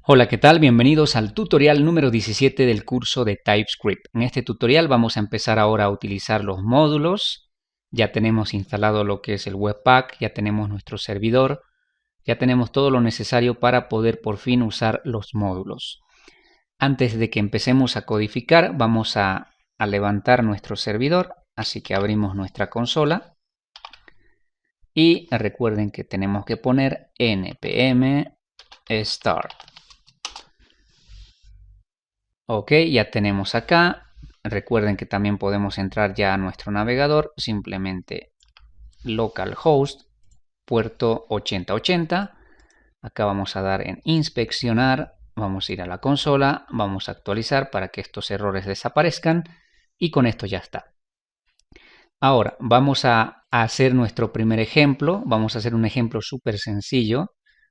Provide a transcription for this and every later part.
Hola, ¿qué tal? Bienvenidos al tutorial número 17 del curso de TypeScript. En este tutorial vamos a empezar ahora a utilizar los módulos. Ya tenemos instalado lo que es el Webpack, ya tenemos nuestro servidor, ya tenemos todo lo necesario para poder por fin usar los módulos. Antes de que empecemos a codificar, vamos a levantar nuestro servidor, así que abrimos nuestra consola. Y recuerden que tenemos que poner npm start. Ok, ya tenemos acá. Recuerden que también podemos entrar ya a nuestro navegador. Simplemente localhost, puerto 8080. Acá vamos a dar en inspeccionar. Vamos a ir a la consola. Vamos a actualizar para que estos errores desaparezcan. Y con esto ya está. Ahora vamos a hacer nuestro primer ejemplo. Vamos a hacer un ejemplo súper sencillo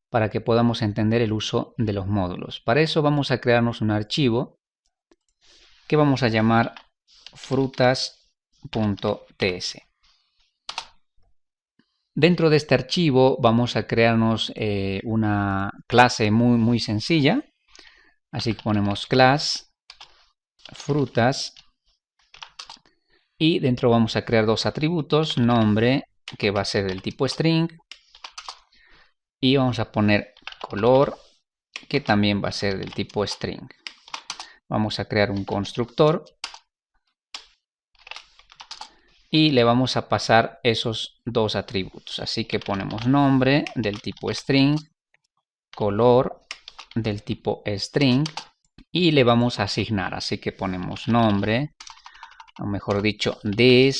para que podamos entender el uso de los módulos. Para eso vamos a crearnos un archivo que vamos a llamar frutas.ts. Dentro de este archivo vamos a crearnos una clase muy sencilla. Así que ponemos class frutas y dentro vamos a crear dos atributos, nombre que va a ser del tipo string y vamos a poner color que también va a ser del tipo string. Vamos a crear un constructor y le vamos a pasar esos dos atributos. Así que ponemos nombre del tipo string, color del tipo string y le vamos a asignar. Así que ponemos nombre, o mejor dicho, this.nombre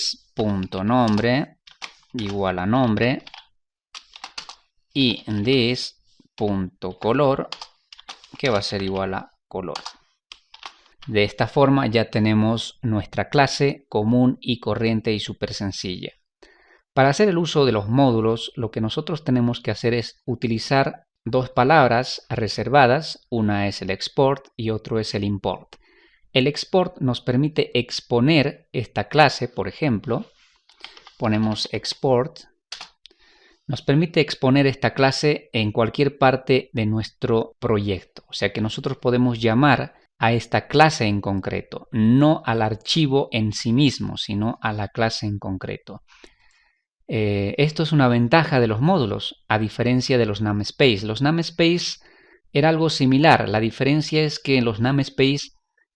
igual a nombre y this.color que va a ser igual a color. De esta forma ya tenemos nuestra clase común y corriente y súper sencilla. Para hacer el uso de los módulos, lo que nosotros tenemos que hacer es utilizar dos palabras reservadas. Una es el export y otro es el import. El export nos permite exponer esta clase, por ejemplo. Ponemos export. Nos permite exponer esta clase en cualquier parte de nuestro proyecto. O sea que nosotros podemos llamar a esta clase en concreto, no al archivo en sí mismo, sino a la clase en concreto. Esto es una ventaja de los módulos, a diferencia de los namespace. Los namespace era algo similar. La diferencia es que en los namespace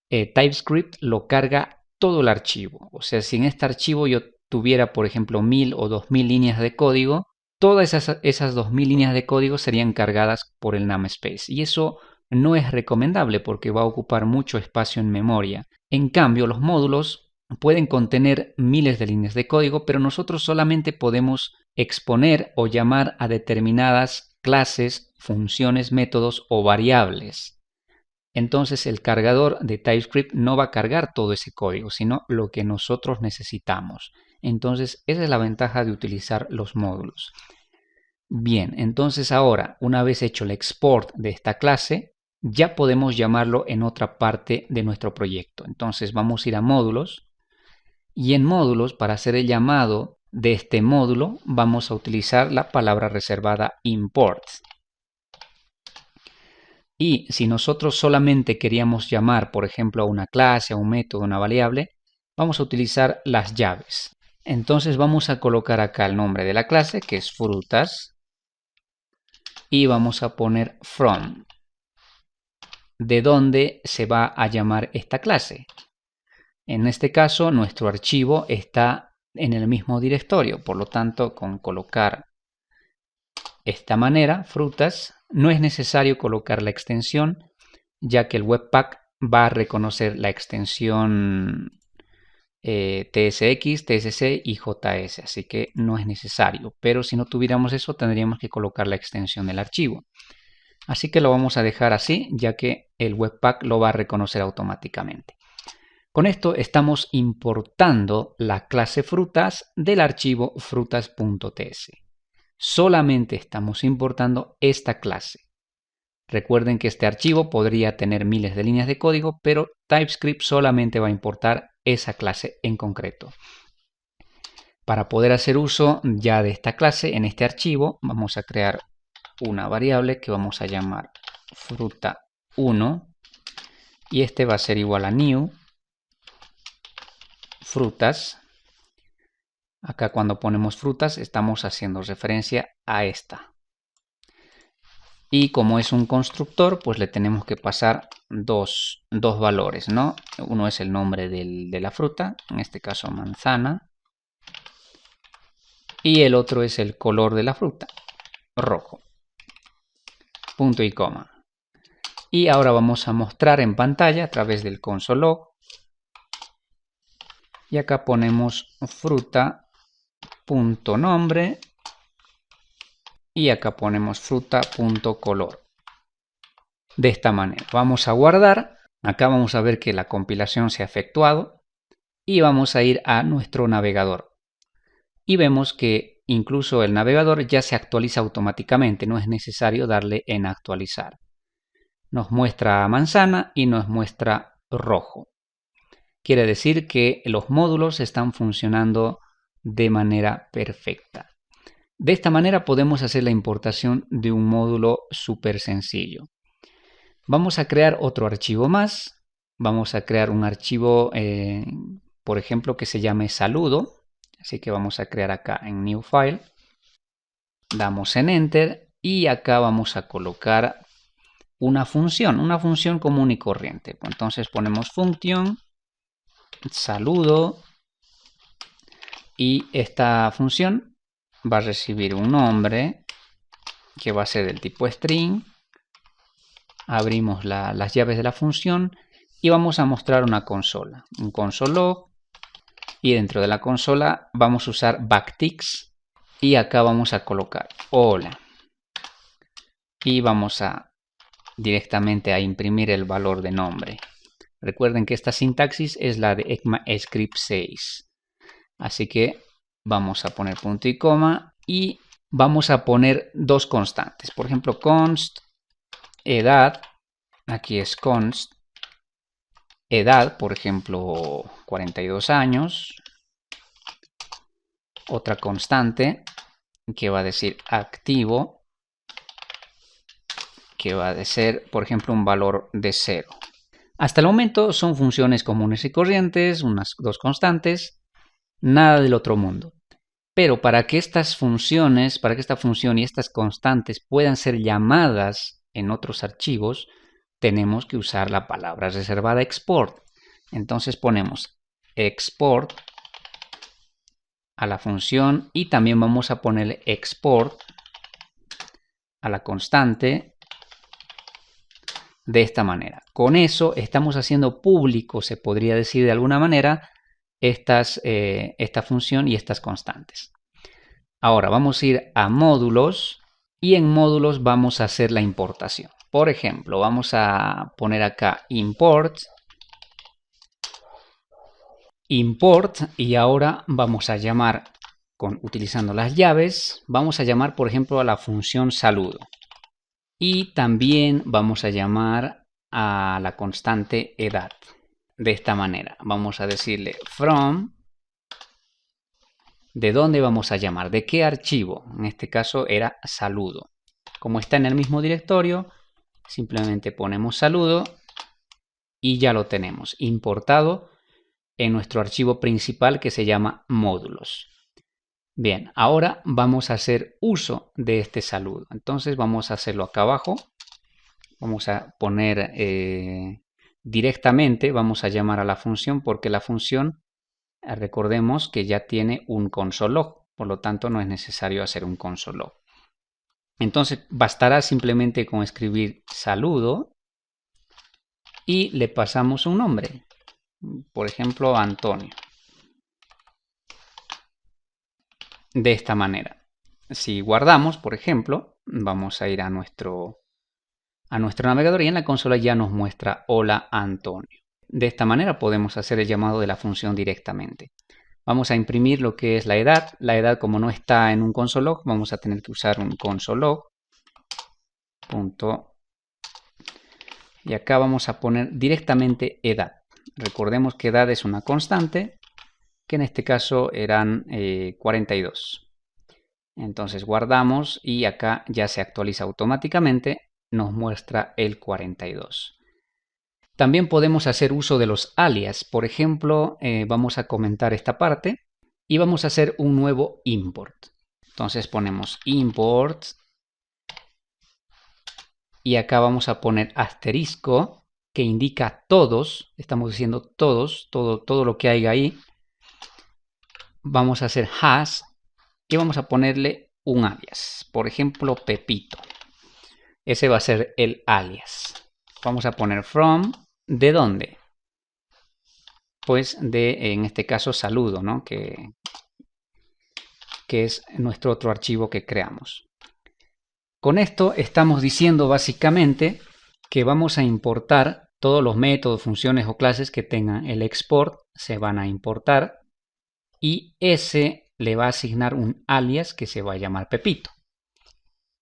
TypeScript lo carga todo el archivo. O sea, si en este archivo yo tuviera, por ejemplo, 1000 o 2000 líneas de código, todas esas 2000 líneas de código serían cargadas por el namespace. Y eso no es recomendable porque va a ocupar mucho espacio en memoria. En cambio, los módulos pueden contener miles de líneas de código, pero nosotros solamente podemos exponer o llamar a determinadas clases, funciones, métodos o variables. Entonces el cargador de TypeScript no va a cargar todo ese código, sino lo que nosotros necesitamos. Entonces esa es la ventaja de utilizar los módulos. Bien, entonces ahora, una vez hecho el export de esta clase, ya podemos llamarlo en otra parte de nuestro proyecto. Entonces vamos a ir a módulos y en módulos, para hacer el llamado de este módulo, vamos a utilizar la palabra reservada import. Y si nosotros solamente queríamos llamar, por ejemplo, a una clase, a un método, a una variable, vamos a utilizar las llaves. Entonces vamos a colocar acá el nombre de la clase, que es frutas, y vamos a poner from, de dónde se va a llamar esta clase. En este caso, nuestro archivo está en el mismo directorio, por lo tanto, con colocar esta manera, frutas, no es necesario colocar la extensión, ya que el Webpack va a reconocer la extensión TSX, TSC y JS, así que no es necesario. Pero si no tuviéramos eso, tendríamos que colocar la extensión del archivo. Así que lo vamos a dejar así, ya que el Webpack lo va a reconocer automáticamente. Con esto estamos importando la clase frutas del archivo frutas.ts. Solamente estamos importando esta clase. Recuerden que este archivo podría tener miles de líneas de código, pero TypeScript solamente va a importar esa clase en concreto. Para poder hacer uso ya de esta clase en este archivo, vamos a crear una variable que vamos a llamar fruta 1 y este va a ser igual a new frutas. Acá cuando ponemos frutas estamos haciendo referencia a esta. Y como es un constructor, pues le tenemos que pasar dos valores, ¿no? Uno es el nombre de la fruta, en este caso manzana. Y el otro es el color de la fruta, rojo. Punto y coma. Y ahora vamos a mostrar en pantalla a través del console log. Y acá ponemos fruta.nombre. Y acá ponemos fruta.color. De esta manera. Vamos a guardar. Acá vamos a ver que la compilación se ha efectuado. Y vamos a ir a nuestro navegador. Y vemos que incluso el navegador ya se actualiza automáticamente. No es necesario darle en actualizar. Nos muestra manzana y nos muestra rojo. Quiere decir que los módulos están funcionando de manera perfecta. De esta manera podemos hacer la importación de un módulo súper sencillo. Vamos a crear otro archivo más. Vamos a crear un archivo, por ejemplo, que se llame saludo. Así que vamos a crear acá en New File. Damos en Enter y acá vamos a colocar una función común y corriente. Entonces ponemos función, saludo y esta función va a recibir un nombre que va a ser del tipo string. Abrimos las llaves de la función y vamos a mostrar una consola, un console log, y dentro de la consola vamos a usar backticks y acá vamos a colocar hola y vamos a directamente a imprimir el valor de nombre. Recuerden que esta sintaxis es la de ECMAScript 6. Así que vamos a poner punto y coma y vamos a poner dos constantes. Por ejemplo, const edad. Aquí es const edad, por ejemplo, 42 años. Otra constante que va a decir activo, que va a ser, por ejemplo, un valor de 0. Hasta el momento son funciones comunes y corrientes, unas dos constantes, nada del otro mundo. Pero para que estas funciones, para que esta función y estas constantes puedan ser llamadas en otros archivos, tenemos que usar la palabra reservada export. Entonces ponemos export a la función y también vamos a ponerle export a la constante de esta manera. Con eso estamos haciendo público, se podría decir de alguna manera, esta función y estas constantes. Ahora vamos a ir a módulos y en módulos vamos a hacer la importación. Por ejemplo, vamos a poner acá import y ahora vamos a llamar, utilizando las llaves, vamos a llamar por ejemplo a la función saludo. Y también vamos a llamar a la constante edad. De esta manera, vamos a decirle from. ¿De dónde vamos a llamar? ¿De qué archivo? En este caso era saludo. Como está en el mismo directorio, simplemente ponemos saludo y ya lo tenemos importado en nuestro archivo principal que se llama módulos. Bien, ahora vamos a hacer uso de este saludo. Entonces vamos a hacerlo acá abajo. Vamos a poner directamente, vamos a llamar a la función porque la función, recordemos que ya tiene un console log. Por lo tanto, no es necesario hacer un console log. Entonces bastará simplemente con escribir saludo y le pasamos un nombre. Por ejemplo, Antonio. De esta manera. Si guardamos, por ejemplo, vamos a ir a nuestro navegador y en la consola ya nos muestra hola Antonio. De esta manera podemos hacer el llamado de la función directamente. Vamos a imprimir lo que es la edad. La edad, como no está en un console log, vamos a tener que usar un console log. Y acá vamos a poner directamente edad. Recordemos que edad es una constante, que en este caso eran 42. Entonces guardamos y acá ya se actualiza automáticamente nos muestra el 42. También podemos hacer uso de los alias. Por ejemplo, vamos a comentar esta parte y vamos a hacer un nuevo import. Entonces ponemos import y acá vamos a poner asterisco que indica todos. Estamos diciendo todos, todo lo que haya ahí. Vamos a hacer hash y vamos a ponerle un alias. Por ejemplo, Pepito. Ese va a ser el alias. Vamos a poner from. ¿De dónde? Pues en este caso, saludo, ¿no? Que es nuestro otro archivo que creamos. Con esto estamos diciendo básicamente que vamos a importar todos los métodos, funciones o clases que tengan el export, se van a importar y ese le va a asignar un alias que se va a llamar Pepito.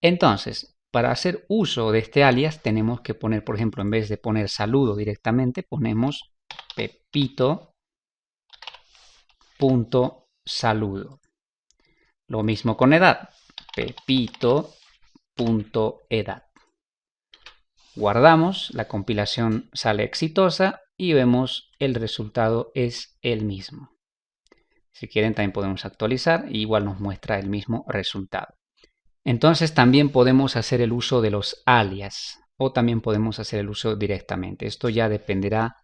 Entonces, para hacer uso de este alias tenemos que poner, por ejemplo, en vez de poner saludo directamente, ponemos Pepito.saludo. Lo mismo con edad, Pepito.edad. Guardamos, la compilación sale exitosa y vemos el resultado es el mismo. Si quieren también podemos actualizar, igual nos muestra el mismo resultado. Entonces también podemos hacer el uso de los alias o también podemos hacer el uso directamente. Esto ya dependerá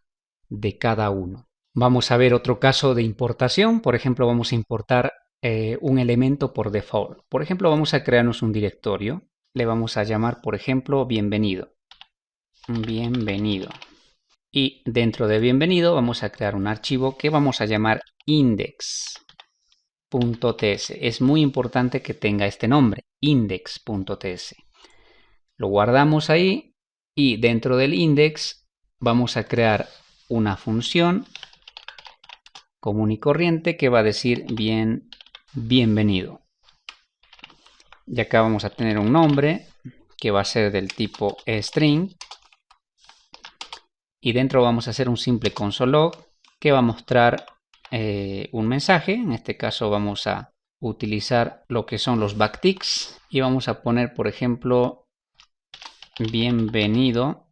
de cada uno. Vamos a ver otro caso de importación. Por ejemplo, vamos a importar un elemento por default. Por ejemplo, vamos a crearnos un directorio. Le vamos a llamar, por ejemplo, bienvenido. Bienvenido. Y dentro de bienvenido vamos a crear un archivo que vamos a llamar index.ts. Es muy importante que tenga este nombre, index.ts. Lo guardamos ahí y dentro del index vamos a crear una función común y corriente que va a decir bienvenido. Y acá vamos a tener un nombre que va a ser del tipo string. Y dentro vamos a hacer un simple console log que va a mostrar un mensaje. En este caso vamos a utilizar lo que son los backticks. Y vamos a poner, por ejemplo, bienvenido.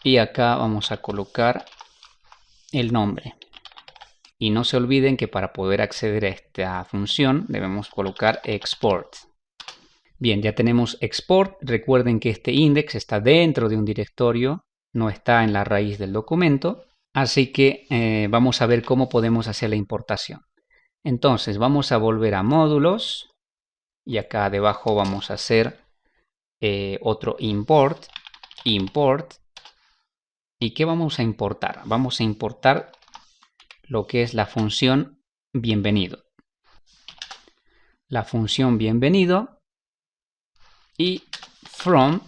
Y acá vamos a colocar el nombre. Y no se olviden que para poder acceder a esta función debemos colocar export. Bien, ya tenemos export. Recuerden que este index está dentro de un directorio, no está en la raíz del documento. Así que vamos a ver cómo podemos hacer la importación. Entonces vamos a volver a módulos y acá debajo vamos a hacer otro import. ¿Y qué vamos a importar? Vamos a importar lo que es la función bienvenido. La función bienvenido y from,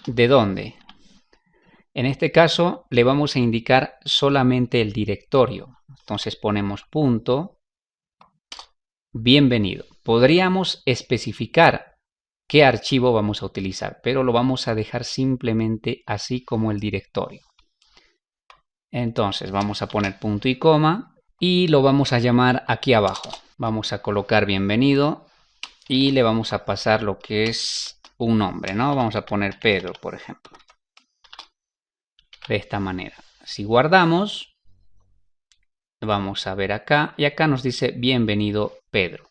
¿de dónde? En este caso le vamos a indicar solamente el directorio. Entonces ponemos punto bienvenido. Podríamos especificar qué archivo vamos a utilizar, pero lo vamos a dejar simplemente así como el directorio. Entonces vamos a poner punto y coma y lo vamos a llamar aquí abajo. Vamos a colocar bienvenido y le vamos a pasar lo que es un nombre, ¿no? Vamos a poner Pedro, por ejemplo. De esta manera. Si guardamos, vamos a ver acá y acá nos dice bienvenido Pedro.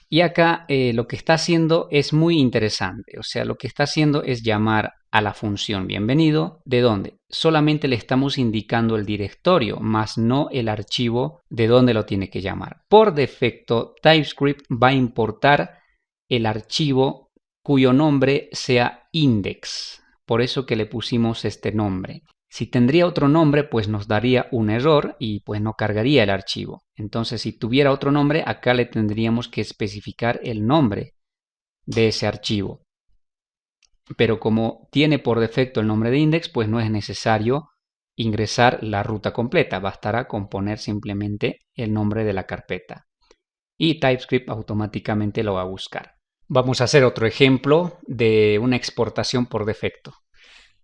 Y acá lo que está haciendo es muy interesante. O sea, lo que está haciendo es llamar a la función bienvenido. ¿De dónde? Solamente le estamos indicando el directorio, más no el archivo de dónde lo tiene que llamar. Por defecto, TypeScript va a importar el archivo cuyo nombre sea index. Por eso que le pusimos este nombre. Si tendría otro nombre, pues nos daría un error y pues no cargaría el archivo. Entonces, si tuviera otro nombre, acá le tendríamos que especificar el nombre de ese archivo. Pero como tiene por defecto el nombre de index, pues no es necesario ingresar la ruta completa. Bastará con poner simplemente el nombre de la carpeta. Y TypeScript automáticamente lo va a buscar. Vamos a hacer otro ejemplo de una exportación por defecto.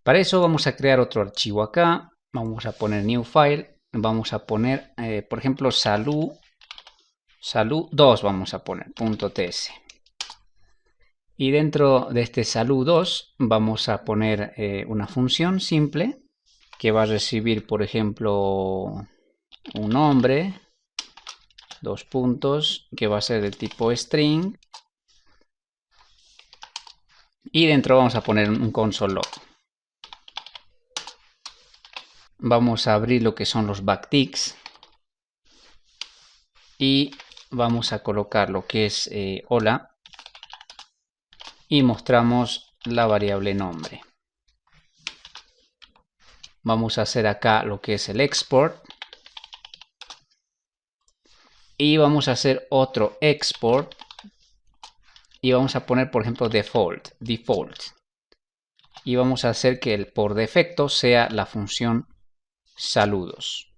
Para eso vamos a crear otro archivo acá. Vamos a poner new file. Vamos a poner, por ejemplo, salud2 vamos a poner .ts. Y dentro de este saludos vamos a poner una función simple que va a recibir, por ejemplo, un nombre, dos puntos, que va a ser del tipo string. Y dentro vamos a poner un console log. Vamos a abrir lo que son los backticks. Y vamos a colocar lo que es hola. Y mostramos la variable nombre. Vamos a hacer acá lo que es el export. Y vamos a hacer otro export. Y vamos a poner, por ejemplo, default. Y vamos a hacer que el por defecto sea la función saludos.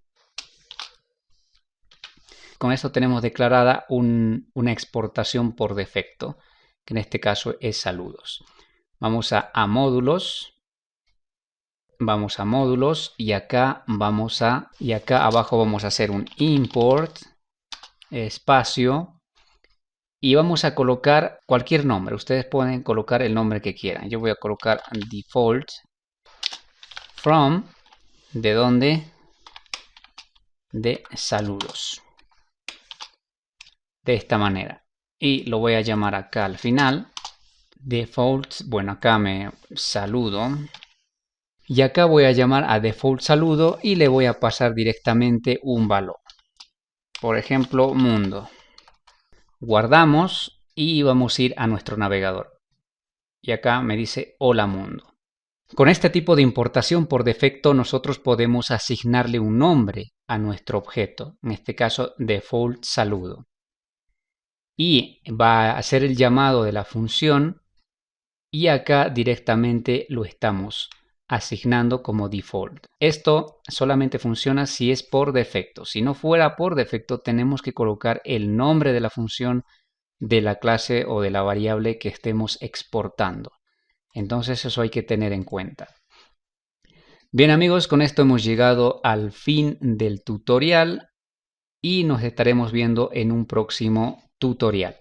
Con esto tenemos declarada una exportación por defecto, que en este caso es saludos. Vamos a módulos. Vamos a módulos y acá abajo vamos a hacer un import espacio y vamos a colocar cualquier nombre. Ustedes pueden colocar el nombre que quieran. Yo voy a colocar default from, ¿de dónde? De saludos. De esta manera. Y lo voy a llamar acá al final. Default, bueno, acá me saludo. Y acá voy a llamar a default saludo y le voy a pasar directamente un valor. Por ejemplo, mundo. Guardamos y vamos a ir a nuestro navegador. Y acá me dice hola mundo. Con este tipo de importación por defecto nosotros podemos asignarle un nombre a nuestro objeto. En este caso default saludo. Y va a hacer el llamado de la función y acá directamente lo estamos asignando como default. Esto solamente funciona si es por defecto. Si no fuera por defecto, tenemos que colocar el nombre de la función de la clase o de la variable que estemos exportando. Entonces eso hay que tener en cuenta. Bien amigos, con esto hemos llegado al fin del tutorial y nos estaremos viendo en un próximo tutorial.